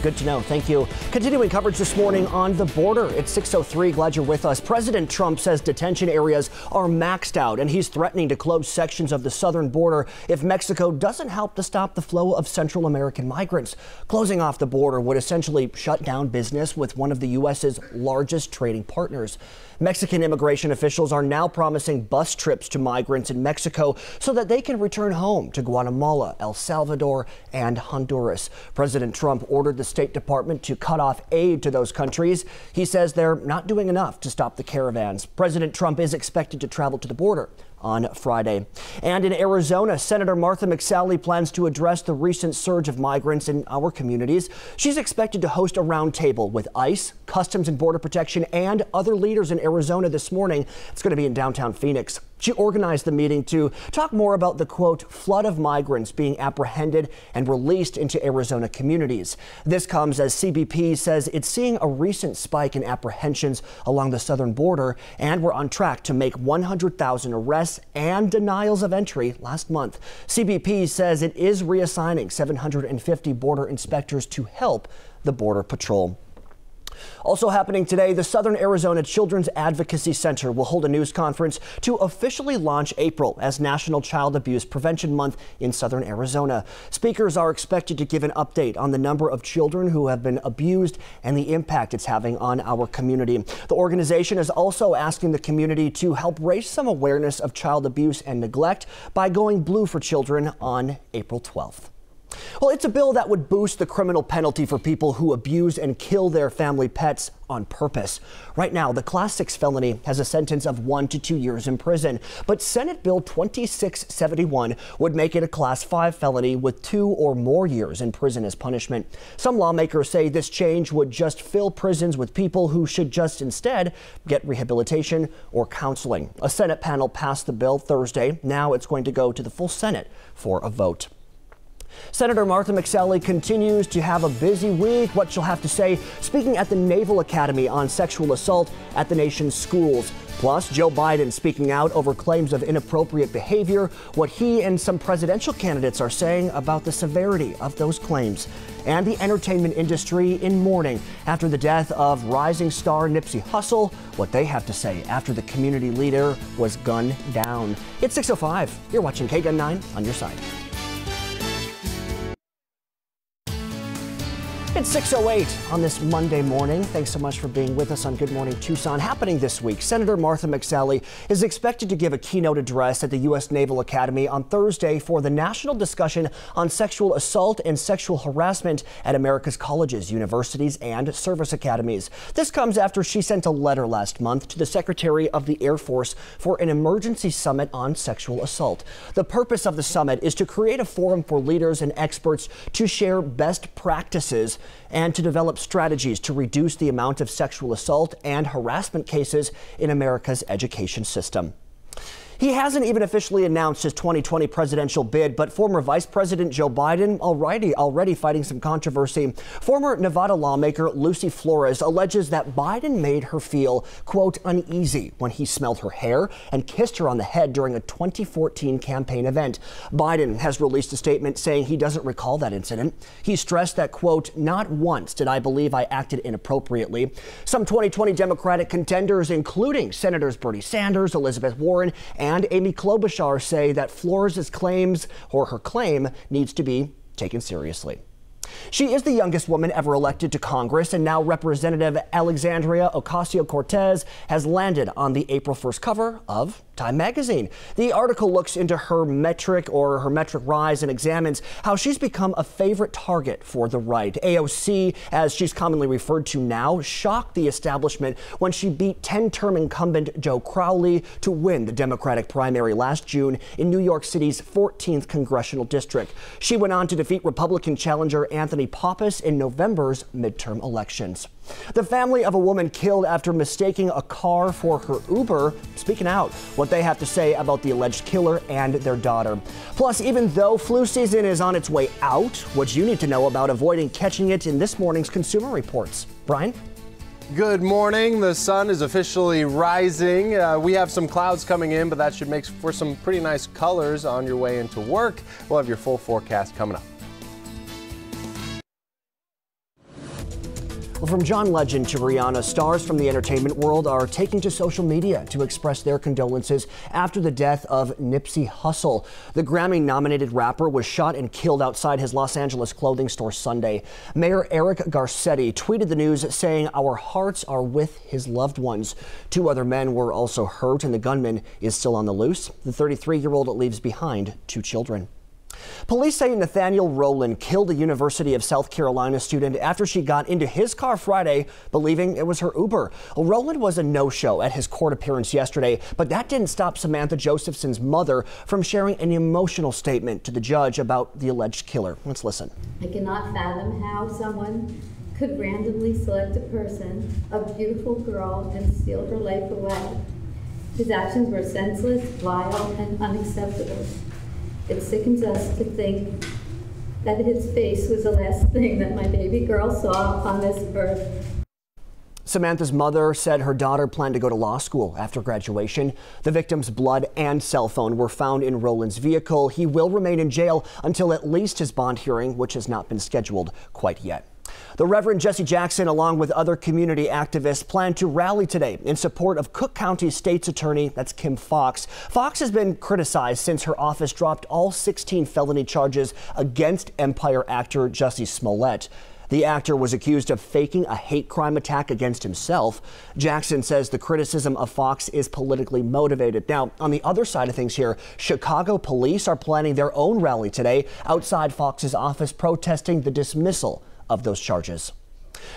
Good to know. Thank you. Continuing coverage this morning on the border. It's 6:03. Glad you're with us. President Trump says detention areas are maxed out, and he's threatening to close sections of the southern border if Mexico doesn't help to stop the flow of Central American migrants. Closing off the border would essentially shut down business with one of the U.S.'s largest trading partners. Mexican immigration officials are now promising bus trips to migrants in Mexico so that they can return home to Guatemala, El Salvador, and Honduras. President Trump ordered the State Department to cut off aid to those countries. He says they're not doing enough to stop the caravans. President Trump is expected to travel to the border on Friday. And in Arizona, Senator Martha McSally plans to address the recent surge of migrants in our communities. She's expected to host a roundtable with ICE, Customs and Border Protection, and other leaders in Arizona this morning. It's going to be in downtown Phoenix. She organized the meeting to talk more about the, quote, flood of migrants being apprehended and released into Arizona communities. This comes as CBP says it's seeing a recent spike in apprehensions along the southern border, and we're on track to make 100,000 arrests and denials of entry last month. CBP says it is reassigning 750 border inspectors to help the Border Patrol. Also happening today, the Southern Arizona Children's Advocacy Center will hold a news conference to officially launch April as National Child Abuse Prevention Month in Southern Arizona. Speakers are expected to give an update on the number of children who have been abused and the impact it's having on our community. The organization is also asking the community to help raise some awareness of child abuse and neglect by going blue for children on April 12th. Well, it's a bill that would boost the criminal penalty for people who abuse and kill their family pets on purpose. Right now, the Class 6 felony has a sentence of 1 to 2 years in prison, but Senate Bill 2671 would make it a Class 5 felony with 2 or more years in prison as punishment. Some lawmakers say this change would just fill prisons with people who should just instead get rehabilitation or counseling. A Senate panel passed the bill Thursday. Now it's going to go to the full Senate for a vote. Senator Martha McSally continues to have a busy week. What she'll have to say speaking at the Naval Academy on sexual assault at the nation's schools. Plus, Joe Biden speaking out over claims of inappropriate behavior, what he and some presidential candidates are saying about the severity of those claims. And the entertainment industry in mourning after the death of rising star Nipsey Hussle, what they have to say after the community leader was gunned down. It's 6:05. You're watching KGUN 9 on your side. It's 6:08 on this Monday morning. Thanks so much for being with us on Good Morning Tucson. Happening this week, Senator Martha McSally is expected to give a keynote address at the U.S. Naval Academy on Thursday for the national discussion on sexual assault and sexual harassment at America's colleges, universities, and service academies. This comes after she sent a letter last month to the Secretary of the Air Force for an emergency summit on sexual assault. The purpose of the summit is to create a forum for leaders and experts to share best practices and to develop strategies to reduce the amount of sexual assault and harassment cases in America's education system. He hasn't even officially announced his 2020 presidential bid, but former Vice President Joe Biden already fighting some controversy. Former Nevada lawmaker Lucy Flores alleges that Biden made her feel, quote, uneasy when he smelled her hair and kissed her on the head during a 2014 campaign event. Biden has released a statement saying he doesn't recall that incident. He stressed that, quote, not once did I believe I acted inappropriately. Some 2020 Democratic contenders, including Senators Bernie Sanders, Elizabeth Warren, and Amy Klobuchar say that Flores' claims, or her claim, needs to be taken seriously. She is the youngest woman ever elected to Congress, and now Representative Alexandria Ocasio-Cortez has landed on the April 1st cover of Time magazine. The article looks into her metric rise and examines how she's become a favorite target for the right. AOC, as she's commonly referred to now, shocked the establishment when she beat 10-term incumbent Joe Crowley to win the Democratic primary last June in New York City's 14th congressional district. She went on to defeat Republican challenger Anthony Pappas in November's midterm elections. The family of a woman killed after mistaking a car for her Uber speaking out. What what they have to say about the alleged killer and their daughter. Plus, even though flu season is on its way out, what you need to know about avoiding catching it in this morning's Consumer Reports. Brian? Good morning. The sun is officially rising. We have some clouds coming in, but that should make for some pretty nice colors on your way into work. We'll have your full forecast coming up. Well, from John Legend to Rihanna, stars from the entertainment world are taking to social media to express their condolences after the death of Nipsey Hussle. The Grammy-nominated rapper was shot and killed outside his Los Angeles clothing store Sunday. Mayor Eric Garcetti tweeted the news saying, "Our hearts are with his loved ones." 2 other men were also hurt, and the gunman is still on the loose. The 33-year-old leaves behind 2 children. Police say Nathaniel Rowland killed a University of South Carolina student after she got into his car Friday, believing it was her Uber. Rowland was a no-show at his court appearance yesterday, but that didn't stop Samantha Josephson's mother from sharing an emotional statement to the judge about the alleged killer. Let's listen. I cannot fathom how someone could randomly select a person, a beautiful girl, and steal her life away. His actions were senseless, vile, and unacceptable. It sickens us to think that his face was the last thing that my baby girl saw on this earth. Samantha's mother said her daughter planned to go to law school after graduation. The victim's blood and cell phone were found in Rowland's vehicle. He will remain in jail until at least his bond hearing, which has not been scheduled quite yet. The Reverend Jesse Jackson, along with other community activists, plan to rally today in support of Cook County State's Attorney, that's Kim Foxx. Foxx has been criticized since her office dropped all 16 felony charges against Empire actor Jussie Smollett. The actor was accused of faking a hate crime attack against himself. Jackson says the criticism of Foxx is politically motivated. Now, on the other side of things here, Chicago police are planning their own rally today outside Foxx's office, protesting the dismissal of those charges.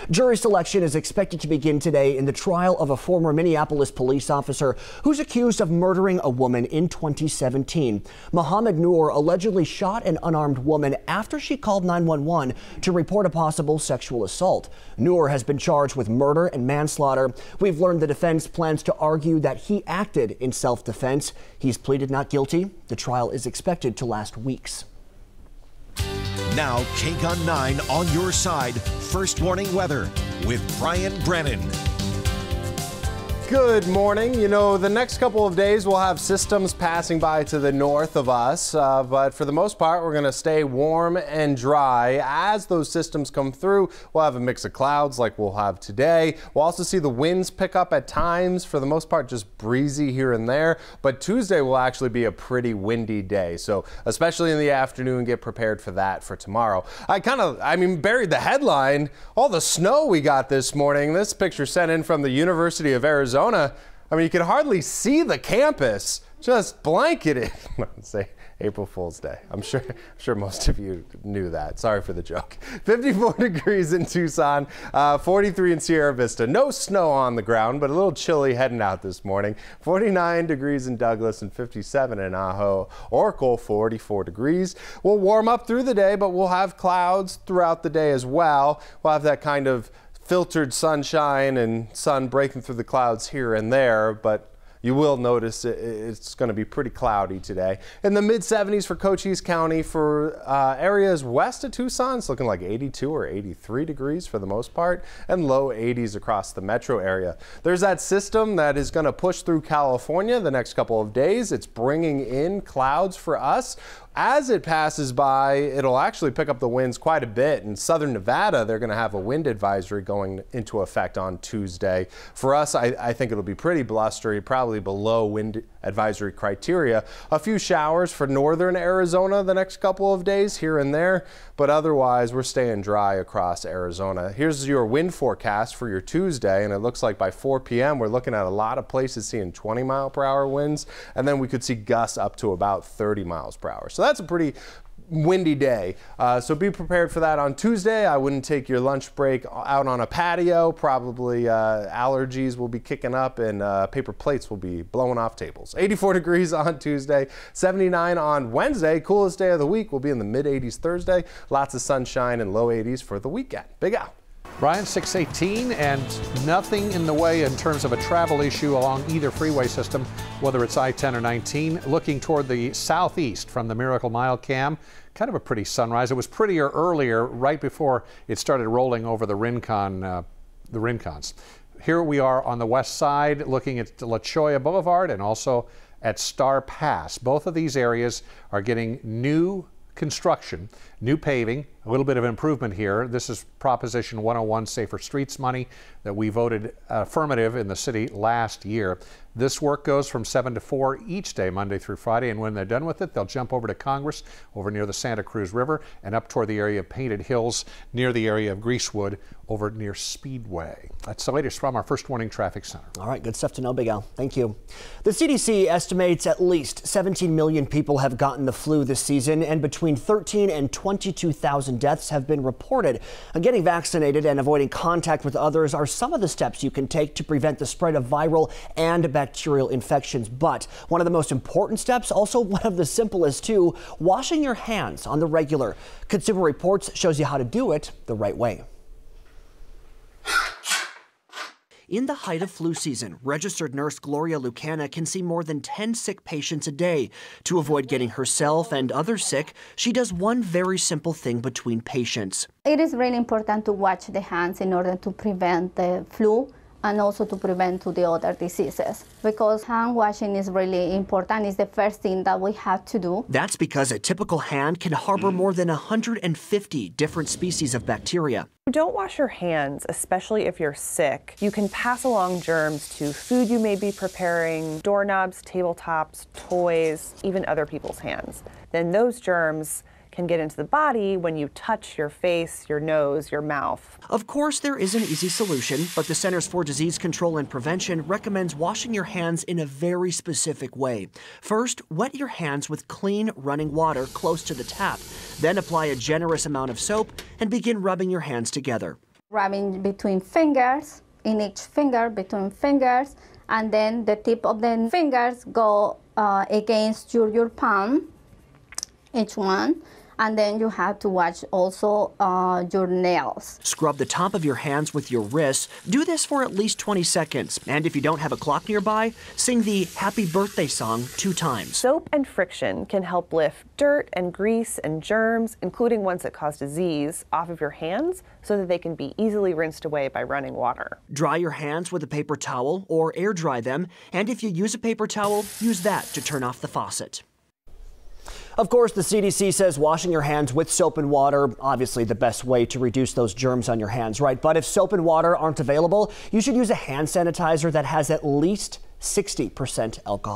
Jury selection is expected to begin today in the trial of a former Minneapolis police officer who's accused of murdering a woman in 2017. Mohammed Noor allegedly shot an unarmed woman after she called 911 to report a possible sexual assault. Noor has been charged with murder and manslaughter. We've learned the defense plans to argue that he acted in self-defense. He's pleaded not guilty. The trial is expected to last weeks. Now, KCON 9 on your side. First warning weather with Brian Brennan. Good morning. You know, the next couple of days we'll have systems passing by to the north of us, but for the most part we're going to stay warm and dry. As those systems come through, we'll have a mix of clouds like we'll have today. We'll also see the winds pick up at times. For the most part, just breezy here and there, but Tuesday will actually be a pretty windy day, so especially in the afternoon, get prepared for that for tomorrow. I buried the headline, all the snow we got this morning. This picture sent in from the University of Arizona. I mean, you can hardly see the campus, just blanketed. Say April Fool's Day. I'm sure most of you knew that. Sorry for the joke. 54 degrees in Tucson, 43 in Sierra Vista. No snow on the ground, but a little chilly heading out this morning. 49 degrees in Douglas and 57 in Ajo. Oracle, 44 degrees. We'll warm up through the day, but we'll have clouds throughout the day as well. We'll have that kind of filtered sunshine and sun breaking through the clouds here and there, but you will notice it's going to be pretty cloudy today. In the mid-70s for Cochise County. For areas west of Tucson, it's looking like 82 or 83 degrees for the most part, and low 80s across the metro area. There's that system that is going to push through California the next couple of days. It's bringing in clouds for us. As it passes by, it'll actually pick up the winds quite a bit. In southern Nevada, they're going to have a wind advisory going into effect on Tuesday. For us, I think it'll be pretty blustery, probably below wind advisory criteria. A few showers for northern Arizona the next couple of days here and there, but otherwise we're staying dry across Arizona. Here's your wind forecast for your Tuesday, and it looks like by 4 p.m. we're looking at a lot of places seeing 20-mile-per-hour winds, and then we could see gusts up to about 30 miles per hour. So that's a pretty windy day, so be prepared for that on Tuesday. I wouldn't take your lunch break out on a patio. Probably allergies will be kicking up, and paper plates will be blowing off tables. 84 degrees on Tuesday, 79 on Wednesday. Coolest day of the week will be in the mid-80s Thursday. Lots of sunshine and low 80s for the weekend. Big Al. Brian, 618, and nothing in the way in terms of a travel issue along either freeway system, whether it's I-10 or 19. Looking toward the southeast from the Miracle Mile cam, kind of a pretty sunrise. It was prettier earlier, right before it started rolling over the Rincons. Here we are on the west side, looking at La Cholla Boulevard and also at Star Pass. Both of these areas are getting new construction, new paving, a little bit of improvement here. This is Proposition 101 Safer Streets money that we voted affirmative in the city last year. This work goes from 7 to 4 each day, Monday through Friday, and when they're done with it, they'll jump over to Congress, over near the Santa Cruz River, and up toward the area of Painted Hills, near the area of Greasewood, over near Speedway. That's the latest from our First Warning Traffic Center. All right, good stuff to know, Big Al. Thank you. The CDC estimates at least 17 million people have gotten the flu this season, and between 13 and 22,000 deaths have been reported. Getting vaccinated and avoiding contact with others are some of the steps you can take to prevent the spread of viral and bacterial infections. But one of the most important steps, also one of the simplest too, washing your hands on the regular. Consumer Reports shows you how to do it the right way. In the height of flu season, registered nurse Gloria Lucana can see more than 10 sick patients a day. To avoid getting herself and others sick, she does one very simple thing between patients. It is really important to wash the hands in order to prevent the flu and also to prevent the other diseases, because hand washing is really important. It's the first thing that we have to do. That's because a typical hand can harbor more than 150 different species of bacteria. Don't wash your hands, especially if you're sick. You can pass along germs to food you may be preparing, doorknobs, tabletops, toys, even other people's hands. Then those germs can get into the body when you touch your face, your nose, your mouth. Of course, there is an easy solution, but the Centers for Disease Control and Prevention recommends washing your hands in a very specific way. First, wet your hands with clean running water close to the tap. Then apply a generous amount of soap and begin rubbing your hands together. Rubbing between fingers, in each finger, between fingers, and then the tip of the fingers go against your palm, each one. And then you have to wash also your nails. Scrub the top of your hands with your wrists. Do this for at least 20 seconds. And if you don't have a clock nearby, sing the Happy Birthday song 2 times. Soap and friction can help lift dirt and grease and germs, including ones that cause disease, off of your hands so that they can be easily rinsed away by running water. Dry your hands with a paper towel or air dry them. And if you use a paper towel, use that to turn off the faucet. Of course, the CDC says washing your hands with soap and water, obviously the best way to reduce those germs on your hands, right? But if soap and water aren't available, you should use a hand sanitizer that has at least 60% alcohol.